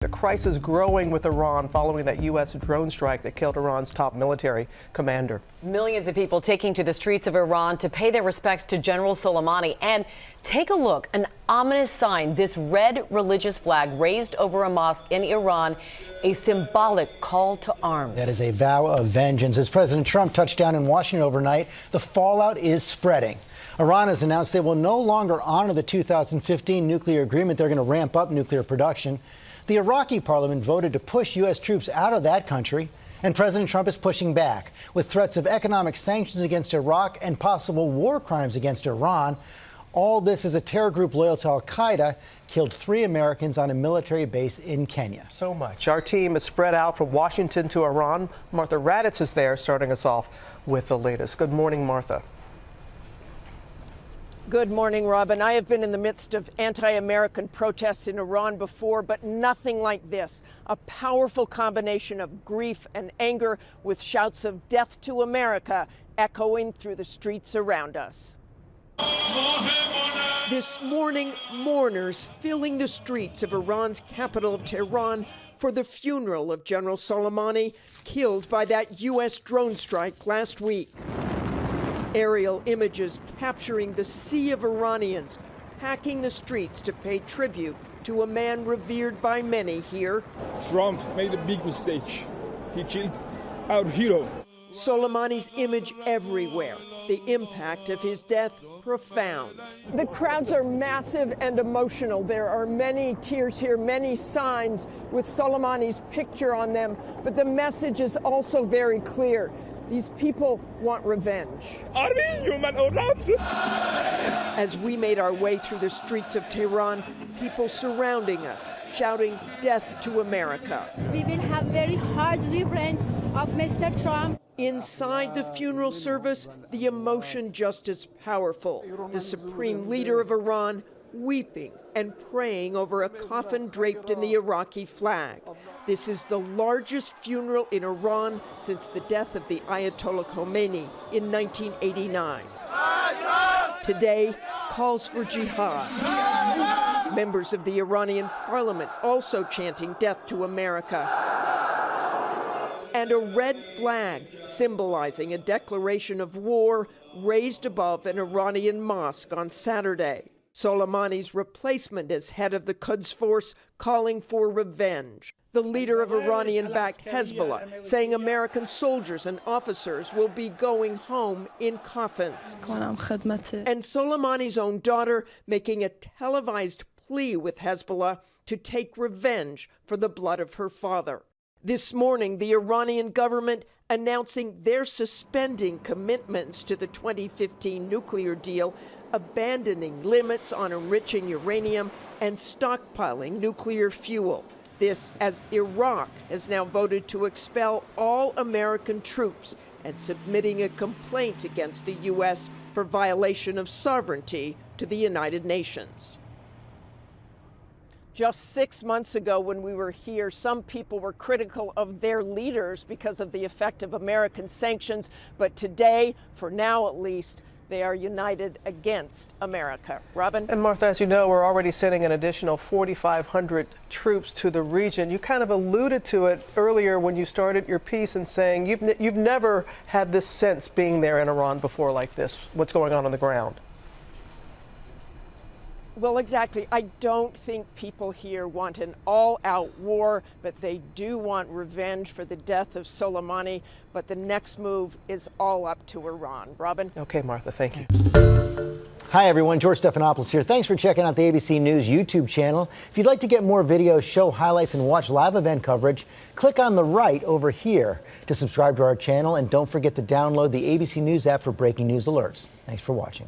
The crisis growing with Iran following that U.S. drone strike that killed Iran's top military commander. Millions of people taking to the streets of Iran to pay their respects to General Soleimani. And take a look, an ominous sign, this red religious flag raised over a mosque in Iran, a symbolic call to arms. That is a vow of vengeance. As President Trump touched down in Washington overnight, the fallout is spreading. Iran has announced they will no longer honor the 2015 nuclear agreement. They're going to ramp up nuclear production. The Iraqi parliament voted to push U.S. troops out of that country, and President Trump is pushing back with threats of economic sanctions against Iraq and possible war crimes against Iran. All this as a terror group loyal to al-Qaeda killed 3 Americans on a military base in Kenya. So much. Our team is spread out from Washington to Iran. Martha Raddatz is there, starting us off with the latest. Good morning, Martha. Good morning, Robin. I have been in the midst of anti-American protests in Iran before, but nothing like this. A powerful combination of grief and anger with shouts of death to America echoing through the streets around us. This morning, mourners filling the streets of Iran's capital of Tehran for the funeral of General Soleimani, killed by that U.S. drone strike last week. Aerial images capturing the sea of Iranians packing the streets to pay tribute to a man revered by many here. Trump made a big mistake. He killed our hero. Soleimani's image everywhere. The impact of his death profound. The crowds are massive and emotional. There are many tears here, many signs with Soleimani's picture on them, but the message is also very clear. These people want revenge. Are we human or not? As we made our way through the streets of Tehran, people surrounding us, shouting death to America. We will have very hard revenge of Mr. Trump. Inside the funeral service, the emotion just as powerful. The supreme leader of Iran weeping and praying over a coffin draped in the Iraqi flag. This is the largest funeral in Iran since the death of the Ayatollah Khomeini in 1989. Today, calls for jihad. Members of the Iranian parliament also chanting death to America. And a red flag symbolizing a declaration of war raised above an Iranian mosque on Saturday. Soleimani's replacement as head of the Quds Force calling for revenge. The leader of Iranian-backed Hezbollah saying American soldiers and officers will be going home in coffins. And Soleimani's own daughter making a televised plea with Hezbollah to take revenge for the blood of her father. This morning, the Iranian government announcing they're suspending commitments to the 2015 nuclear deal, abandoning limits on enriching uranium and stockpiling nuclear fuel. This as Iraq has now voted to expel all American troops and submitting a complaint against the U.S. for violation of sovereignty to the United Nations. Just 6 months ago when we were here, some people were critical of their leaders because of the effect of American sanctions. But today, for now at least, they are united against America. Robin? And Martha, as you know, we're already sending an additional 4,500 troops to the region. You kind of alluded to it earlier when you started your piece in saying you've never had this sense being there in Iran before like this, what's going on the ground. Well, exactly. I don't think people here want an all-out war, but they do want revenge for the death of Soleimani. But the next move is all up to Iran. Robin? Okay, Martha, thank you. Hi, everyone. George Stephanopoulos here. Thanks for checking out the ABC News YouTube channel. If you'd like to get more videos, show highlights, and watch live event coverage, click on the right over here to subscribe to our channel. And don't forget to download the ABC News app for breaking news alerts. Thanks for watching.